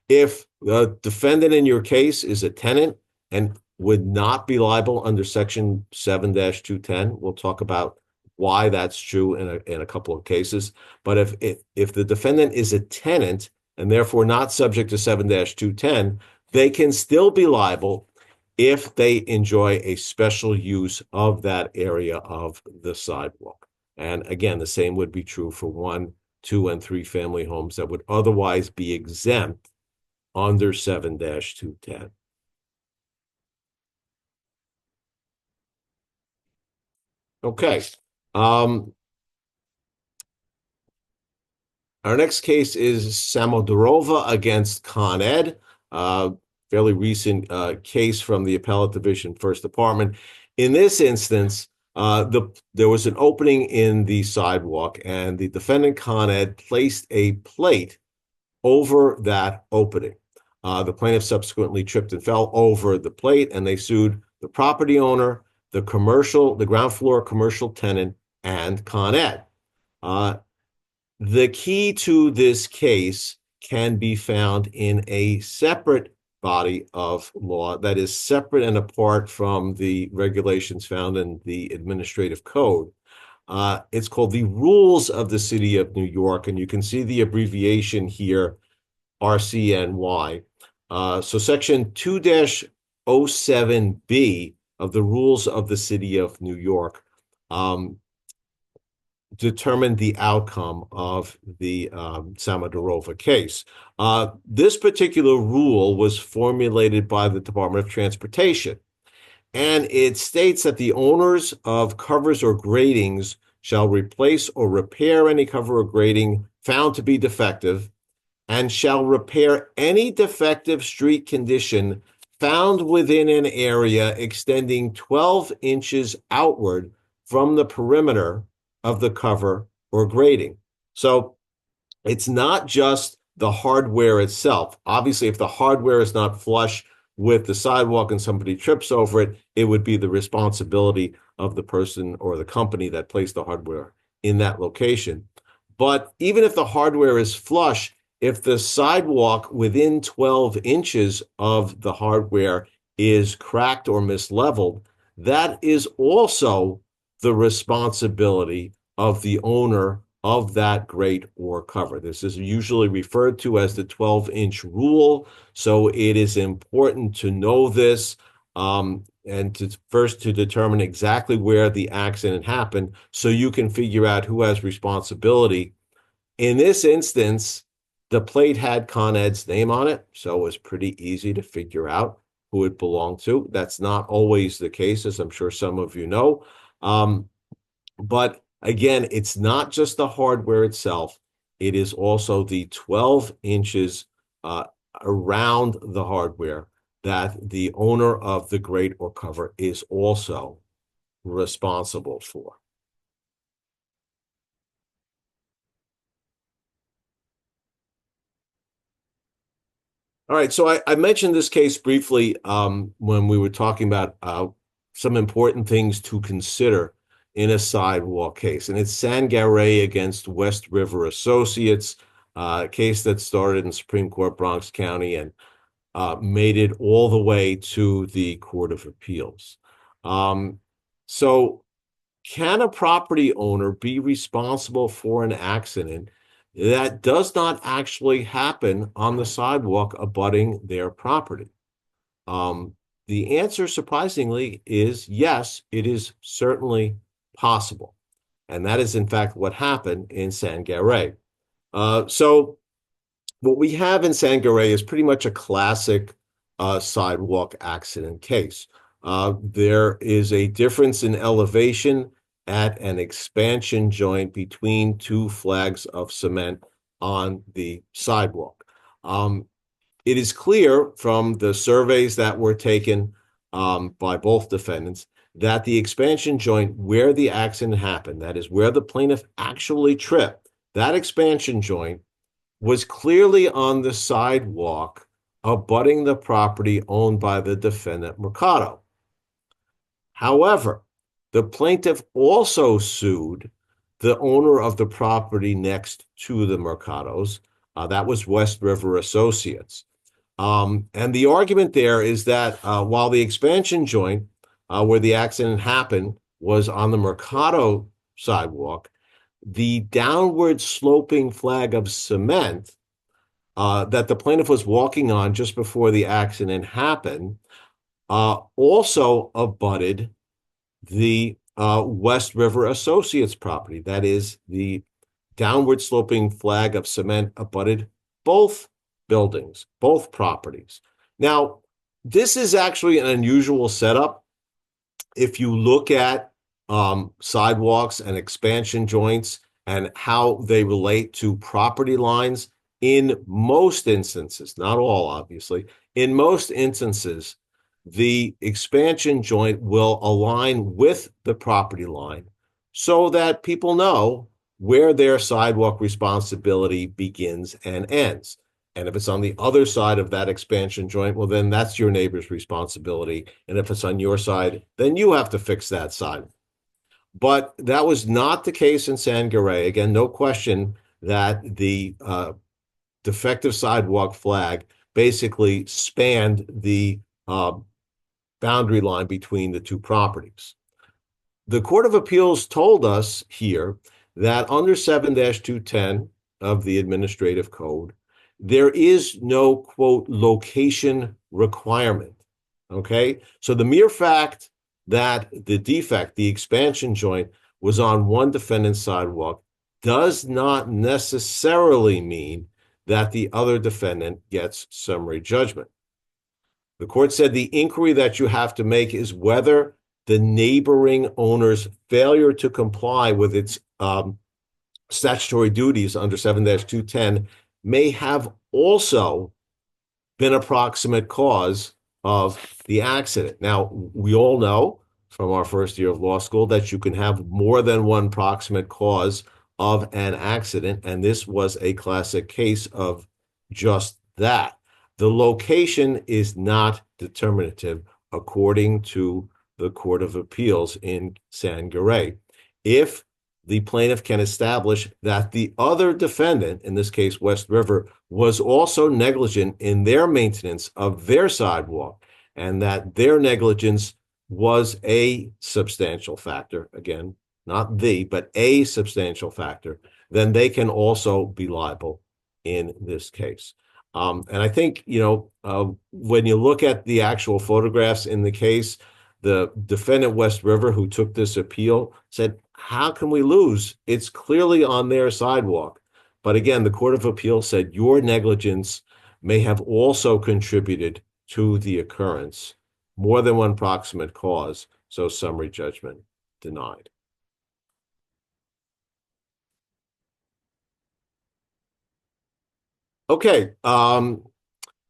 If the defendant in your case is a tenant and would not be liable under section 7-210, we'll talk about why that's true in a couple of cases. But if the defendant is a tenant and therefore not subject to 7-210, they can still be liable if they enjoy a special use of that area of the sidewalk. And again, the same would be true for 1, 2, and 3 family homes that would otherwise be exempt under 7-210. Okay. Our next case is Samodorova against Con Ed, fairly recent case from the Appellate Division, First Department. In this instance, there was an opening in the sidewalk, and the defendant, Con Ed, placed a plate over that opening. The plaintiff subsequently tripped and fell over the plate, and they sued the property owner, the ground floor commercial tenant, and Con Ed. The key to this case can be found in a separate body of law that is separate and apart from the regulations found in the administrative code. It's called the Rules of the City of New York, and you can see the abbreviation here, RCNY. So section 2-07B of the Rules of the City of New York determined the outcome of the Samodorova case. This particular rule was formulated by the Department of Transportation, and it states that the owners of covers or gratings shall replace or repair any cover or grating found to be defective, and shall repair any defective street condition found within an area extending 12 inches outward from the perimeter of the cover or grating. So it's not just the hardware itself. Obviously, if the hardware is not flush with the sidewalk and somebody trips over it, it would be the responsibility of the person or the company that placed the hardware in that location. But even if the hardware is flush, if the sidewalk within 12 inches of the hardware is cracked or misleveled, that is also the responsibility of the owner of that grate or cover. This is usually referred to as the 12-inch rule. So it is important to know this and to determine exactly where the accident happened so you can figure out who has responsibility. In this instance, the plate had Con Ed's name on it, so it was pretty easy to figure out who it belonged to. That's not always the case, as I'm sure some of you know. But again, it's not just the hardware itself. It is also the 12 inches around the hardware that the owner of the grate or cover is also responsible for. All right, so I mentioned this case briefly when we were talking about some important things to consider in a sidewalk case, and it's Sangaré against West River Associates, a case that started in Supreme Court, Bronx County, and made it all the way to the Court of Appeals. So can a property owner be responsible for an accident that does not actually happen on the sidewalk abutting their property? The answer, surprisingly, is yes, it is certainly possible. And that is, in fact, what happened in Sangaré. So what we have in Sangaré is pretty much a classic sidewalk accident case. There is a difference in elevation at an expansion joint between two flags of cement on the sidewalk. It is clear from the surveys that were taken by both defendants that the expansion joint where the accident happened, that is where the plaintiff actually tripped, that expansion joint was clearly on the sidewalk abutting the property owned by the defendant, Mercado. However, the plaintiff also sued the owner of the property next to the Mercados. That was West River Associates. And the argument there is that while the expansion joint where the accident happened was on the Mercado sidewalk, the downward sloping flag of cement that the plaintiff was walking on just before the accident happened also abutted the West River Associates property. That is, the downward sloping flag of cement abutted both buildings, both properties. Now, this is actually an unusual setup. If you look at sidewalks and expansion joints and how they relate to property lines, in most instances, not all, obviously, in most instances, the expansion joint will align with the property line so that people know where their sidewalk responsibility begins and ends. And if it's on the other side of that expansion joint, well, then that's your neighbor's responsibility. And if it's on your side, then you have to fix that side. But that was not the case in Sangaré. Again, no question that the defective sidewalk flag basically spanned the boundary line between the two properties. The Court of Appeals told us here that under 7-210 of the Administrative Code, there is no, quote, location requirement, okay? So the mere fact that the defect, the expansion joint, was on one defendant's sidewalk does not necessarily mean that the other defendant gets summary judgment. The court said the inquiry that you have to make is whether the neighboring owner's failure to comply with its statutory duties under 7-210 may have also been a proximate cause of the accident. Now, we all know from our first year of law school that you can have more than one proximate cause of an accident, and this was a classic case of just that. The location is not determinative according to the Court of Appeals in Sangaré. If the plaintiff can establish that the other defendant, in this case West River, was also negligent in their maintenance of their sidewalk, and that their negligence was a substantial factor, again, not the, but a substantial factor, then they can also be liable in this case. And I think, when you look at the actual photographs in the case, the defendant, West River, who took this appeal, said, how can we lose? It's clearly on their sidewalk. But again, the Court of Appeal said your negligence may have also contributed to the occurrence, more than one proximate cause, so summary judgment denied. Okay,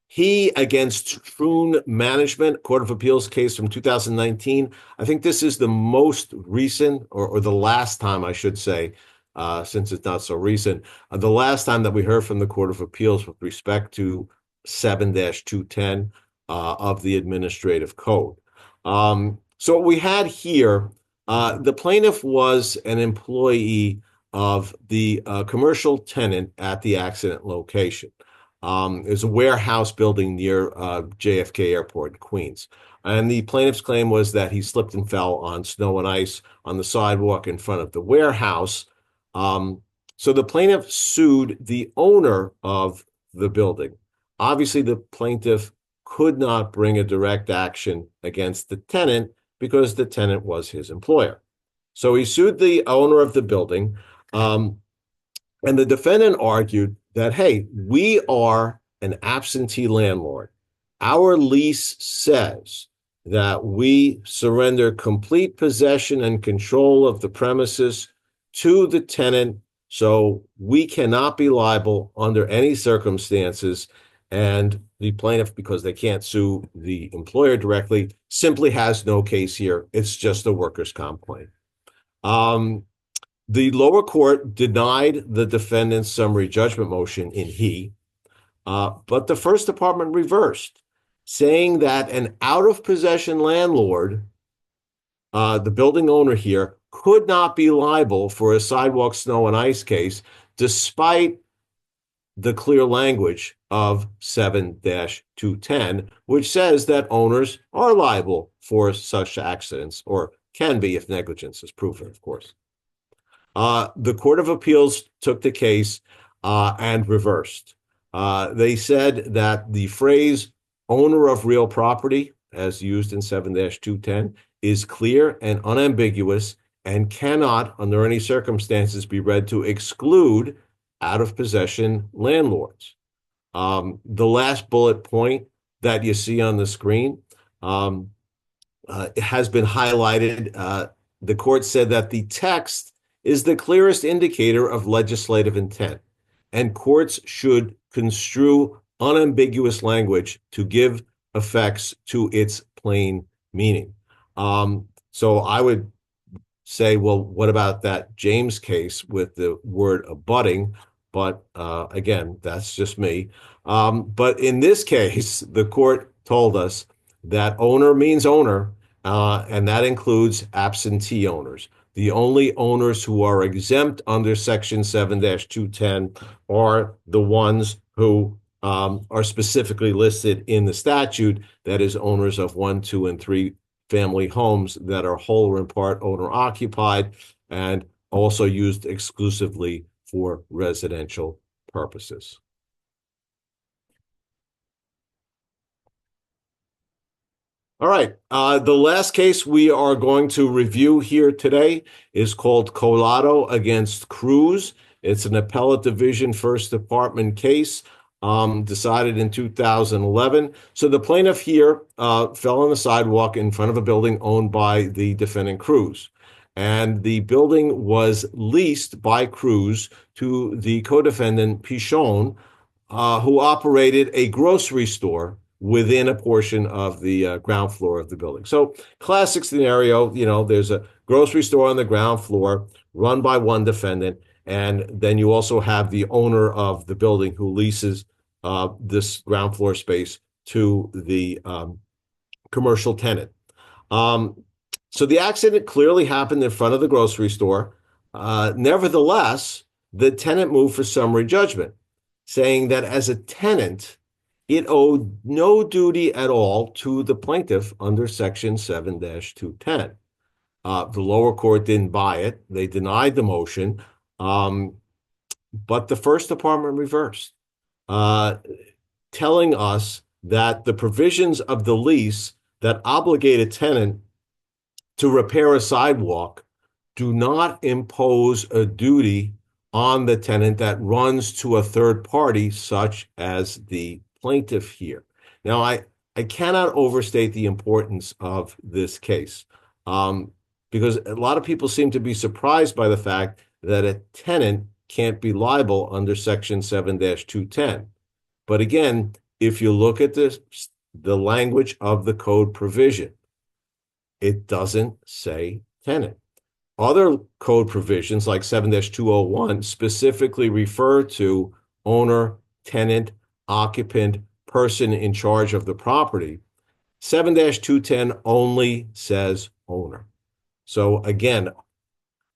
he against Troon Management, Court of Appeals case from 2019. I think this is the most recent, or the last time, I should say, since it's not so recent, the last time that we heard from the Court of Appeals with respect to 7-210 of the Administrative Code. So what we had here, the plaintiff was an employee of the commercial tenant at the accident location. It was a warehouse building near JFK Airport in Queens. And the plaintiff's claim was that he slipped and fell on snow and ice on the sidewalk in front of the warehouse. So the plaintiff sued the owner of the building. Obviously, the plaintiff could not bring a direct action against the tenant because the tenant was his employer. So he sued the owner of the building, and the defendant argued that, hey, we are an absentee landlord. Our lease says that we surrender complete possession and control of the premises to the tenant, so we cannot be liable under any circumstances. And the plaintiff, because they can't sue the employer directly, simply has no case here. It's just a workers' comp claim. The lower court denied the defendant's summary judgment motion in he, but the First Department reversed, saying that an out-of-possession landlord, the building owner here, could not be liable for a sidewalk snow and ice case, despite the clear language of 7-210, which says that owners are liable for such accidents, or can be if negligence is proven, of course. The Court of Appeals took the case and reversed. They said that the phrase owner of real property, as used in 7-210, is clear and unambiguous and cannot, under any circumstances, be read to exclude out-of-possession landlords. The last bullet point that you see on the screen has been highlighted. The court said that the text is the clearest indicator of legislative intent, and courts should construe unambiguous language to give effects to its plain meaning. So I would say, well, what about that James case with the word abutting? But again, that's just me. But in this case, the court told us that owner means owner, and that includes absentee owners. The only owners who are exempt under Section 7-210 are the ones who are specifically listed in the statute, that is, owners of 1, 2, and 3 family homes that are whole or in part owner occupied and also used exclusively for residential purposes. All right. The last case we are going to review here today is called Collado against Cruz. It's an appellate division First Department case decided in 2011. So the plaintiff here fell on the sidewalk in front of a building owned by the defendant Cruz. And the building was leased by Cruz to the co-defendant Pichon, who operated a grocery store within a portion of the ground floor of the building. So classic scenario, you know, there's a grocery store on the ground floor run by one defendant, and then you also have the owner of the building who leases this ground floor space to the commercial tenant. So the accident clearly happened in front of the grocery store. Nevertheless, the tenant moved for summary judgment, saying that as a tenant, it owed no duty at all to the plaintiff under Section 7-210. The lower court didn't buy it. They denied the motion, but the First Department reversed, telling us that the provisions of the lease that obligate a tenant to repair a sidewalk do not impose a duty on the tenant that runs to a third party, such as the plaintiff here. Now, I cannot overstate the importance of this case because a lot of people seem to be surprised by the fact that a tenant can't be liable under Section 7-210. But again, if you look at the language of the code provision, it doesn't say tenant. Other code provisions like 7-201 specifically refer to owner, tenant, occupant, person in charge of the property. 7-210 only says owner. So again,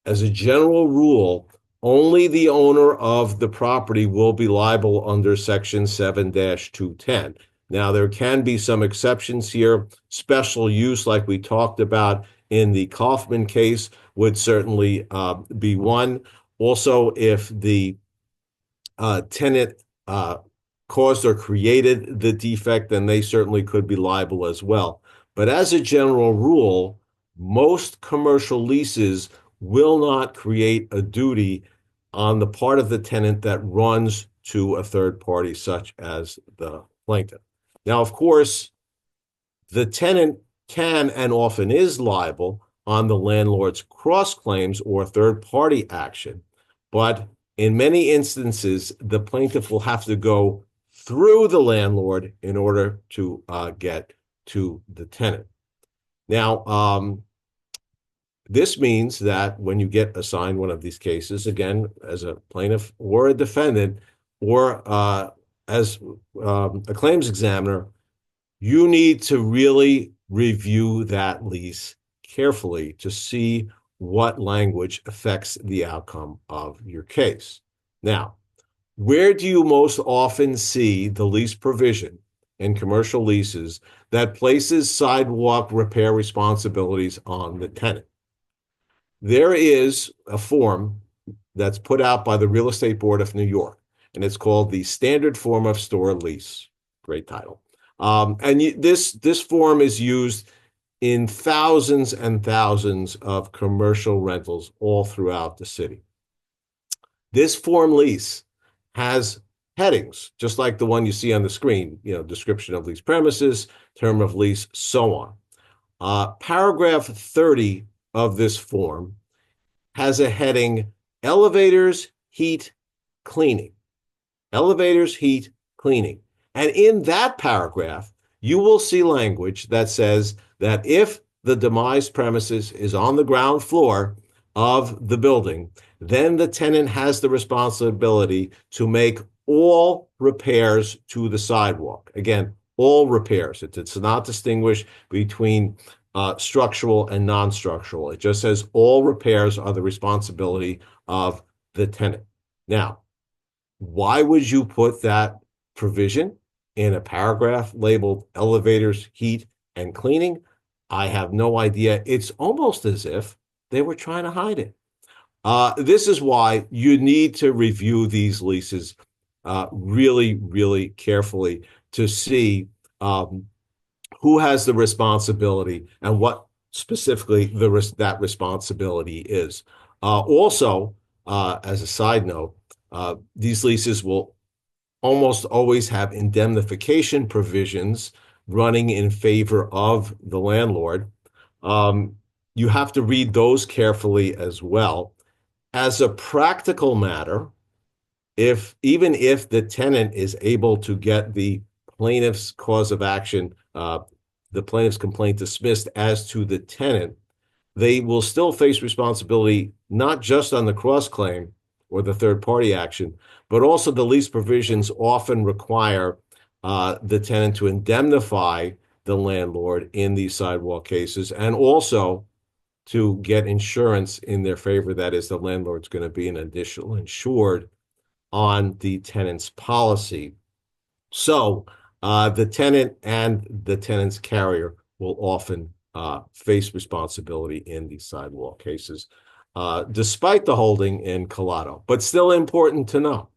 as a general rule, only the owner of the property will be liable under section 7-210. Now, there can be some exceptions here. Special use, like we talked about in the Kaufman case, would certainly be one. Also, if the tenant caused or created the defect, then they certainly could be liable as well. But as a general rule, most commercial leases will not create a duty on the part of the tenant that runs to a third party, such as the plaintiff. Now, of course, the tenant can and often is liable on the landlord's cross claims or third party action, but in many instances, the plaintiff will have to go through the landlord in order to get to the tenant. Now, this means that when you get assigned one of these cases, again, as a plaintiff or a defendant, or as a claims examiner, you need to really review that lease carefully to see what language affects the outcome of your case. Now, where do you most often see the lease provision in commercial leases that places sidewalk repair responsibilities on the tenant? There is a form that's put out by the Real Estate Board of New York, and it's called the Standard Form of Store Lease. Great title. This form is used in thousands and thousands of commercial rentals all throughout the city. This form lease has headings, just like the one you see on the screen, description of lease premises, term of lease, so on. Paragraph 30 of this form has a heading, elevators, heat, cleaning. Elevators, heat, cleaning. And in that paragraph, you will see language that says that if the demised premises is on the ground floor of the building, then the tenant has the responsibility to make all repairs to the sidewalk. Again, all repairs. It does not distinguish between structural and non-structural. It just says all repairs are the responsibility of the tenant. Now, why would you put that provision in a paragraph labeled elevators, heat, and cleaning? I have no idea. It's almost as if they were trying to hide it. This is why you need to review these leases really, really carefully to see who has the responsibility and what specifically that responsibility is. Also, as a side note, these leases will almost always have indemnification provisions running in favor of the landlord. You have to read those carefully as well. As a practical matter, even if the tenant is able to get the plaintiff's cause of action, the plaintiff's complaint dismissed as to the tenant, they will still face responsibility not just on the cross claim or the third party action, but also the lease provisions often require the tenant to indemnify the landlord in these sidewalk cases, and also to get insurance in their favor. That is, the landlord's going to be an additional insured on the tenant's policy. So the tenant and the tenant's carrier will often face responsibility in these sidewalk cases, despite the holding in Collado, but still important to know.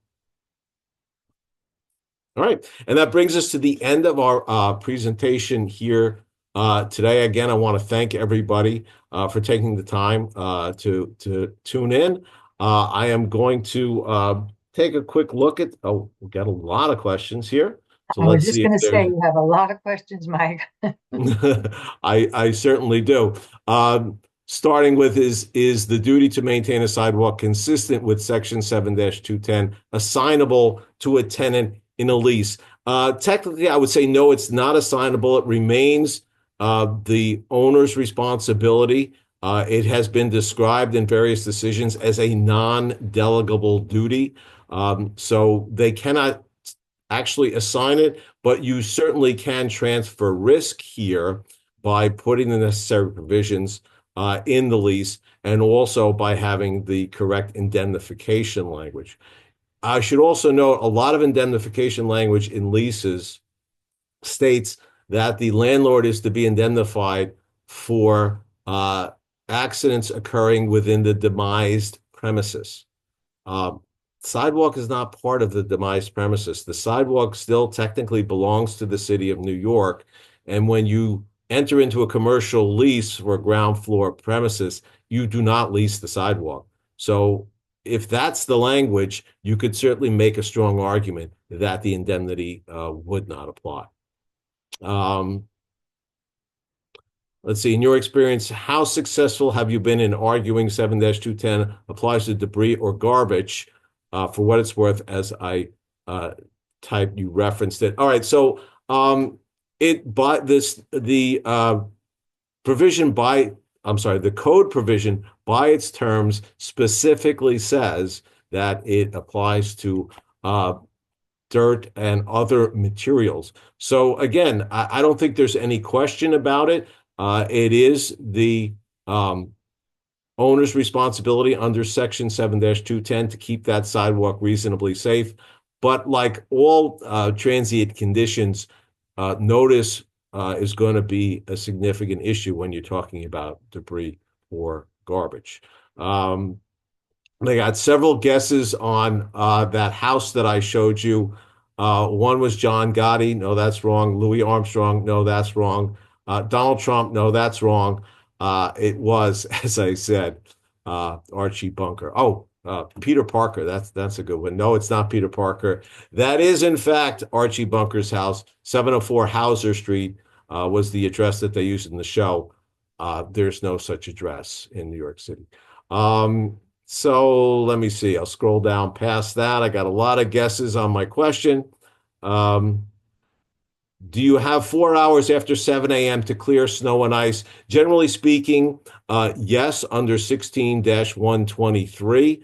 All right, and that brings us to the end of our presentation here today. Again, I want to thank everybody for taking the time to tune in. I am going to take a quick look at, we've got a lot of questions here. So I was just going to say, you have a lot of questions, Mike. I certainly do. Starting with is the duty to maintain a sidewalk consistent with section 7-210 assignable to a tenant in a lease? Technically, I would say no, it's not assignable. It remains the owner's responsibility. It has been described in various decisions as a non-delegable duty. So they cannot actually assign it, but you certainly can transfer risk here by putting the necessary provisions in the lease, and also by having the correct indemnification language. I should also note a lot of indemnification language in leases states that the landlord is to be indemnified for accidents occurring within the demised premises. Um, Sidewalk is not part of the demised premises. The sidewalk still technically belongs to the city of New York. And when you enter into a commercial lease for a ground floor premises, you do not lease the sidewalk. So if that's the language, you could certainly make a strong argument that the indemnity would not apply. Let's see, in your experience, how successful have you been in arguing 7-210 applies to debris or garbage? For what it's worth, as I typed, you referenced it. All right, so the code provision by its terms specifically says that it applies to dirt and other materials. So again, I don't think there's any question about it. It is the owner's responsibility under Section 7-210 to keep that sidewalk reasonably safe. But like all transient conditions, notice is going to be a significant issue when you're talking about debris or garbage. They got several guesses on that house that I showed you. One was John Gotti. No, that's wrong. Louis Armstrong. No, that's wrong. Donald Trump. No, that's wrong. It was, as I said, Archie Bunker. Oh, Peter Parker. That's a good one. No, it's not Peter Parker. That is, in fact, Archie Bunker's house. 704 Hauser Street was the address that they used in the show. There's no such address in New York City. So let me see. I'll scroll down past that. I got a lot of guesses on my question. Do you have 4 hours after 7 a.m. to clear snow and ice? Generally speaking, yes, under 16-123.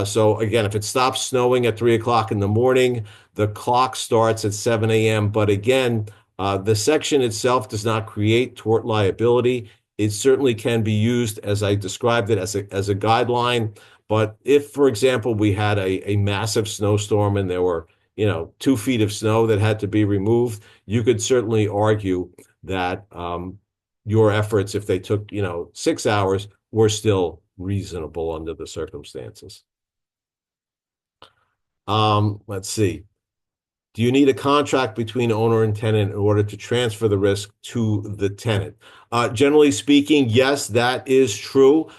So again, if it stops snowing at 3 o'clock in the morning, the clock starts at 7 a.m. But again, the section itself does not create tort liability. It certainly can be used, as I described it, as a guideline. But if, for example, we had a massive snowstorm and there were 2 feet of snow that had to be removed, you could certainly argue that your efforts, if they took 6 hours, were still reasonable under the circumstances. Let's see. Do you need a contract between owner and tenant in order to transfer the risk to the tenant? Generally speaking, yes, that is true.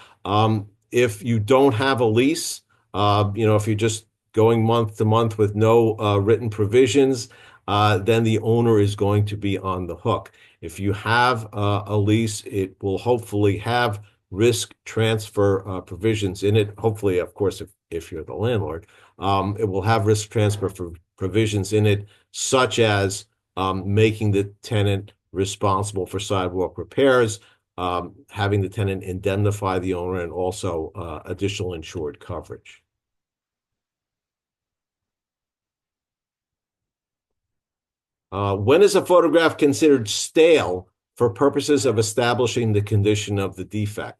If you don't have a lease, if you're just going month to month with no written provisions, then the owner is going to be on the hook. If you have a lease, it will hopefully have risk transfer provisions in it. Hopefully, of course, if you're the landlord, it will have risk transfer provisions in it, such as making the tenant responsible for sidewalk repairs, having the tenant indemnify the owner, and also additional insured coverage. When is a photograph considered stale for purposes of establishing the condition of the defect?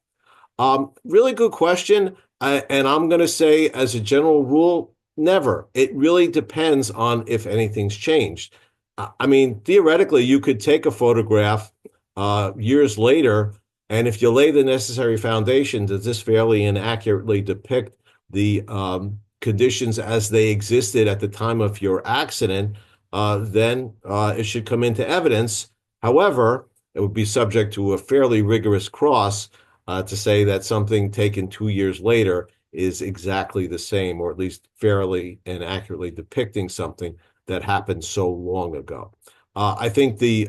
Really good question. And I'm going to say, as a general rule, never. It really depends on if anything's changed. I mean, theoretically, you could take a photograph years later, and if you lay the necessary foundation, does this fairly and accurately depict the conditions as they existed at the time of your accident, then it should come into evidence. However, it would be subject to a fairly rigorous cross to say that something taken 2 years later is exactly the same, or at least fairly and accurately depicting something that happened so long ago. I think the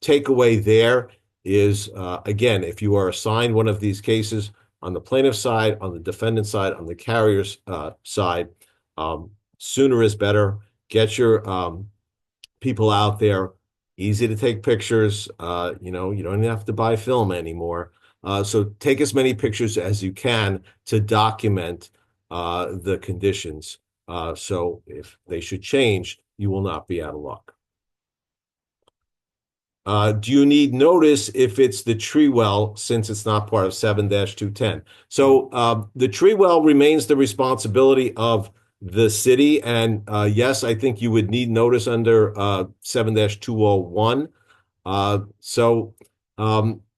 takeaway there is, again, if you are assigned one of these cases on the plaintiff's side, on the defendant's side, on the carrier's side, sooner is better. Get your people out there. Easy to take pictures. You don't even have to buy film anymore. So take as many pictures as you can to document the conditions. So if they should change, you will not be out of luck. Do you need notice if it's the tree well, since it's not part of 7-210? So the tree well remains the responsibility of the city. And yes, I think you would need notice under 7-201.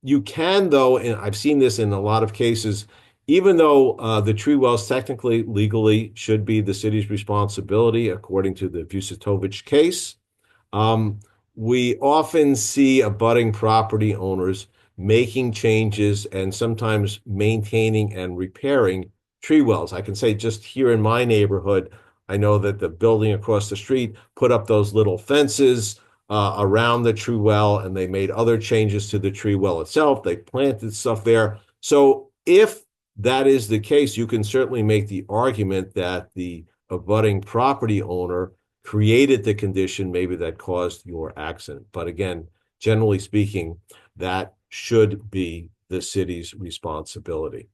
You can, though, and I've seen this in a lot of cases, even though the tree wells technically, legally should be the city's responsibility, according to the Vucetovich case, we often see abutting property owners making changes and sometimes maintaining and repairing tree wells. I can say just here in my neighborhood, I know that the building across the street put up those little fences around the tree well, and they made other changes to the tree well itself. They planted stuff there. So if that is the case, you can certainly make the argument that the abutting property owner created the condition maybe that caused your accident. But again, generally speaking, that should be the city's responsibility.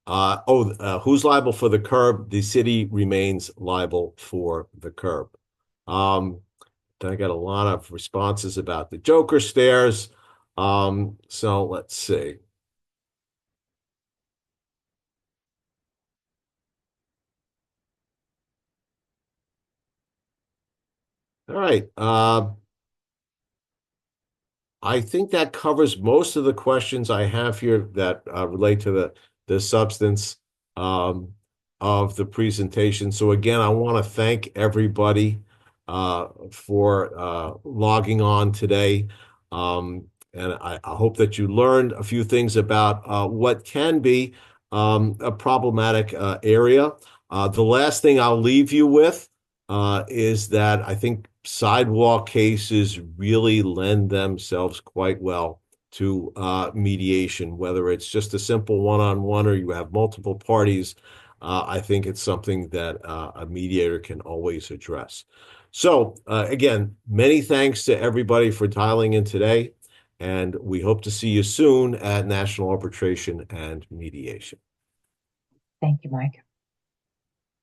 Who's liable for the curb? The city remains liable for the curb. I got a lot of responses about the Joker stairs. So let's see. All right. I think that covers most of the questions I have here that relate to the substance of the presentation. So again, I want to thank everybody for logging on today. And I hope that you learned a few things about what can be a problematic area. The last thing I'll leave you with is that I think sidewalk cases really lend themselves quite well to mediation, whether it's just a simple one-on-one or you have multiple parties. I think it's something that a mediator can always address. So again, many thanks to everybody for dialing in today, and we hope to see you soon at National Arbitration and Mediation. Thank you, Mike.